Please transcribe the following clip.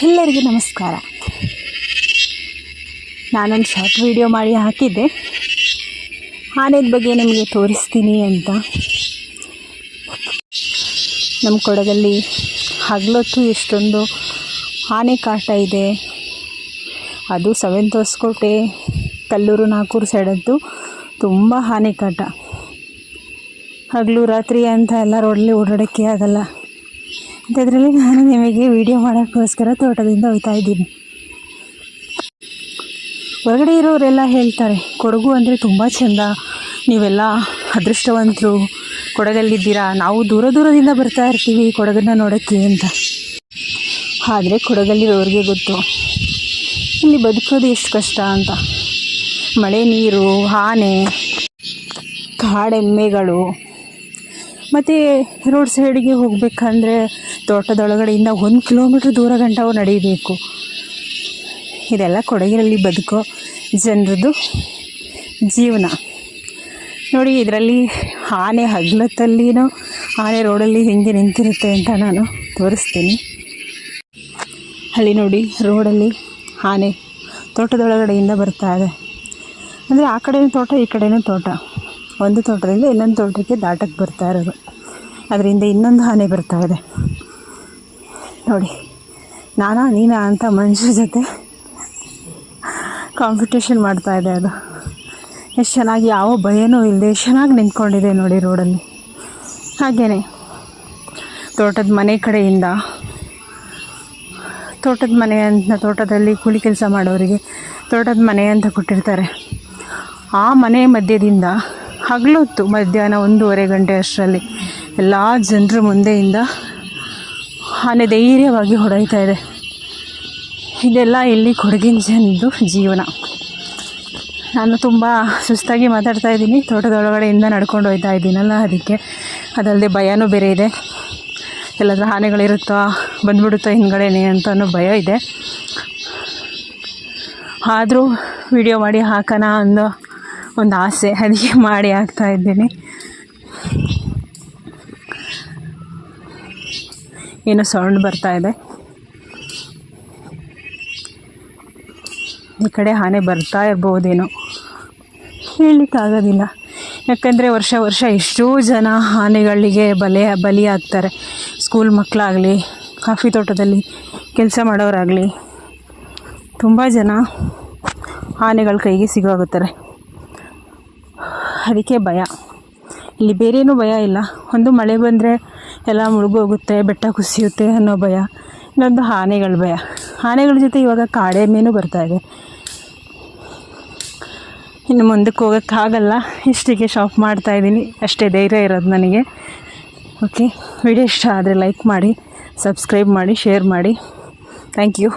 ಎಲ್ಲರಿಗೂ ನಮಸ್ಕಾರ. ನಾನೊಂದು ಶಾರ್ಟ್ ವಿಡಿಯೋ ಮಾಡಿ ಹಾಕಿದ್ದೆ ಆನೆದ ಬಗ್ಗೆ ನಿಮಗೆ ತೋರಿಸ್ತೀನಿ ಅಂತ. ನಮ್ಮ ಕೊಡಗಲ್ಲಿ ಹಗಲೊತ್ತು ಎಷ್ಟೊಂದು ಆನೆ ಕಾಟ ಇದೆ. ಅದು ಸೆವೆಂತ್ ಹೊಸಕೋಟೆ, ಕಲ್ಲೂರು, ನಾಗೂರು ಸೈಡದ್ದು ತುಂಬ ಆನೆ ಕಾಟ. ಹಗಲು ರಾತ್ರಿ ಅಂತ ಎಲ್ಲ ರೋಡಲ್ಲಿ ಓಡಾಡೋಕ್ಕೆ ಆಗಲ್ಲ. ಅಂಥದ್ರಲ್ಲಿ ನಾನು ನಿಮಗೆ ವಿಡಿಯೋ ಮಾಡೋಕ್ಕೋಸ್ಕರ ತೋಟದಿಂದ ಹೋಗ್ತಾ ಇದ್ದೀನಿ. ಹೊರಗಡೆ ಇರೋರೆಲ್ಲ ಹೇಳ್ತಾರೆ ಕೊಡಗು ಅಂದರೆ ತುಂಬ ಚೆಂದ, ನೀವೆಲ್ಲ ಅದೃಷ್ಟವಂತರು, ಕೊಡಗಲ್ಲಿದ್ದೀರಾ, ನಾವು ದೂರದಿಂದ ಬರ್ತಾ ಇರ್ತೀವಿ ಕೊಡಗನ್ನು ನೋಡೋಕ್ಕೆ ಅಂತ. ಆದರೆ ಕೊಡಗಲ್ಲಿರೋರಿಗೆ ಗೊತ್ತು ಇಲ್ಲಿ ಬದುಕೋದು ಎಷ್ಟು ಕಷ್ಟ ಅಂತ. ಮಳೆ ನೀರು, ಆನೆ, ಕಾಡೆಮ್ಮೆಗಳು, ಮತ್ತು ರೋಡ್ ಸೈಡಿಗೆ ಹೋಗಬೇಕಂದ್ರೆ ತೋಟದೊಳಗಡೆಯಿಂದ 1 ಕಿಲೋಮೀಟ್ರ್ ದೂರ ಗಂಟವು ನಡೀಬೇಕು. ಇದೆಲ್ಲ ಕೊಡಗಿನಲ್ಲಿ ಬದುಕೋ ಜನರದ್ದು ಜೀವನ. ನೋಡಿ, ಇದರಲ್ಲಿ ಆನೆ ಹಗಲತ್ತಲ್ಲಿನೂ ಆನೆ ರೋಡಲ್ಲಿ ಹೆಂಗೆ ನಿಂತಿರುತ್ತೆ ಅಂತ ನಾನು ತೋರಿಸ್ತೀನಿ. ಅಲ್ಲಿ ನೋಡಿ, ರೋಡಲ್ಲಿ ಆನೆ ತೋಟದೊಳಗಡೆಯಿಂದ ಬರ್ತಾ ಇದೆ. ಅಂದರೆ ಆ ಕಡೆಯೂ ತೋಟ, ಈ ಕಡೆಯೂ ತೋಟ. ಒಂದು ತೋಟದಿಂದ ಇನ್ನೊಂದು ತೋಟಕ್ಕೆ ದಾಟಕ್ಕೆ ಬರ್ತಾ ಇರೋದು. ಅದರಿಂದ ಇನ್ನೊಂದು ಆನೆ ಬರ್ತಾ ಇದೆ ನೋಡಿ. ನೀನಾ ಅಂತ ಮನುಷ್ಯರ ಜೊತೆ ಕಾಂಪಿಟೇಷನ್ ಮಾಡ್ತಾ ಇದೆ. ಅದು ಎಷ್ಟು ಚೆನ್ನಾಗಿ, ಯಾವ ಭಯನೂ ಇಲ್ಲದೆ ಚೆನ್ನಾಗಿ ನಿಂತ್ಕೊಂಡಿದೆ ನೋಡಿ ರೋಡಲ್ಲಿ. ಹಾಗೆಯೇ ತೋಟದ ಮನೆ ಕಡೆಯಿಂದ, ತೋಟದ ಮನೆ ಅಂತ ತೋಟದಲ್ಲಿ ಕೂಲಿ ಕೆಲಸ ಮಾಡೋರಿಗೆ ತೋಟದ ಮನೆ ಅಂತ ಕೊಟ್ಟಿರ್ತಾರೆ. ಆ ಮನೆ ಮಧ್ಯದಿಂದ ಹಗಲೊತ್ತು ಮಧ್ಯಾಹ್ನ 1:30 ಗಂಟೆ ಅಷ್ಟರಲ್ಲಿ ಎಲ್ಲ ಜನರ ಮುಂದೆಯಿಂದ ಆನೆ ಧೈರ್ಯವಾಗಿ ಹೊಡೆಯುತ್ತಾ ಇದೆ. ಇದೆಲ್ಲ ಇಲ್ಲಿ ಕೊಡಗಿನ ಜನದ್ದು ಜೀವನ. ನಾನು ತುಂಬ ಸುಸ್ತಾಗಿ ಮಾತಾಡ್ತಾ ಇದ್ದೀನಿ, ತೋಟದೊಳಗಡೆಯಿಂದ ನಡ್ಕೊಂಡು ಹೋಗ್ತಾ ಇದ್ದೀನಲ್ಲ, ಅದಲ್ಲದೆ ಭಯನೂ ಬೇರೆ ಇದೆ. ಎಲ್ಲಾದರೂ ಆನೆಗಳಿರುತ್ತಾ, ಬಂದ್ಬಿಡುತ್ತಾ ಹಿಂದ್ಗಡೆನೇ ಅಂತ ಅನ್ನೋ ಭಯ ಇದೆ. ಆದರೂ ವಿಡಿಯೋ ಮಾಡಿ ಹಾಕೋಣ ಅನ್ನೋ ಒಂದು ಆಸೆ, ಅದಕ್ಕೆ ಮಾಡಿ ಹಾಕ್ತಾ ಇದ್ದೀನಿ. ಏನೋ ಸೌಂಡ್ ಬರ್ತಾ ಇದೆ. ಈ ಕಡೆ ಆನೆ ಬರ್ತಾ ಇರ್ಬೋದೇನೋ, ಹೇಳಲಿಕ್ಕಾಗೋದಿಲ್ಲ. ಯಾಕಂದರೆ ವರ್ಷ ಎಷ್ಟೋ ಜನ ಆನೆಗಳಿಗೆ ಬಲಿಯಾಗ್ತಾರೆ. ಸ್ಕೂಲ್ ಮಕ್ಕಳಾಗಲಿ, ಕಾಫಿ ತೋಟದಲ್ಲಿ ಕೆಲಸ ಮಾಡೋರಾಗಲಿ, ತುಂಬ ಜನ ಆನೆಗಳ ಕೈಗೆ ಸಿಗೋಗುತ್ತಾರೆ. ಅದಕ್ಕೆ ಭಯ. ಇಲ್ಲಿ ಬೇರೇನೂ ಭಯ ಇಲ್ಲ. ಒಂದು ಮಳೆ ಬಂದರೆ ಎಲ್ಲ ಮುಳುಗೋಗುತ್ತೆ, ಬೆಟ್ಟ ಕುಸಿಯುತ್ತೆ ಅನ್ನೋ ಭಯ. ಇನ್ನೊಂದು ಆನೆಗಳ ಭಯ. ಆನೆಗಳ ಜೊತೆ ಇವಾಗ ಕಾಡೆಮ್ಮೆನೂ ಬರ್ತಾ ಇದೆ. ಇನ್ನು ಮುಂದಕ್ಕೆ ಹೋಗೋಕ್ಕಾಗಲ್ಲ, ಇಷ್ಟಿಗೆ ಶಾಪ್ ಮಾಡ್ತಾಯಿದ್ದೀನಿ. ಅಷ್ಟೇ ಧೈರ್ಯ ಇರೋದು ನನಗೆ. ಓಕೆ, ವಿಡಿಯೋ ಇಷ್ಟ ಆದರೆ ಲೈಕ್ ಮಾಡಿ, ಸಬ್ಸ್ಕ್ರೈಬ್ ಮಾಡಿ, ಶೇರ್ ಮಾಡಿ. Thank you.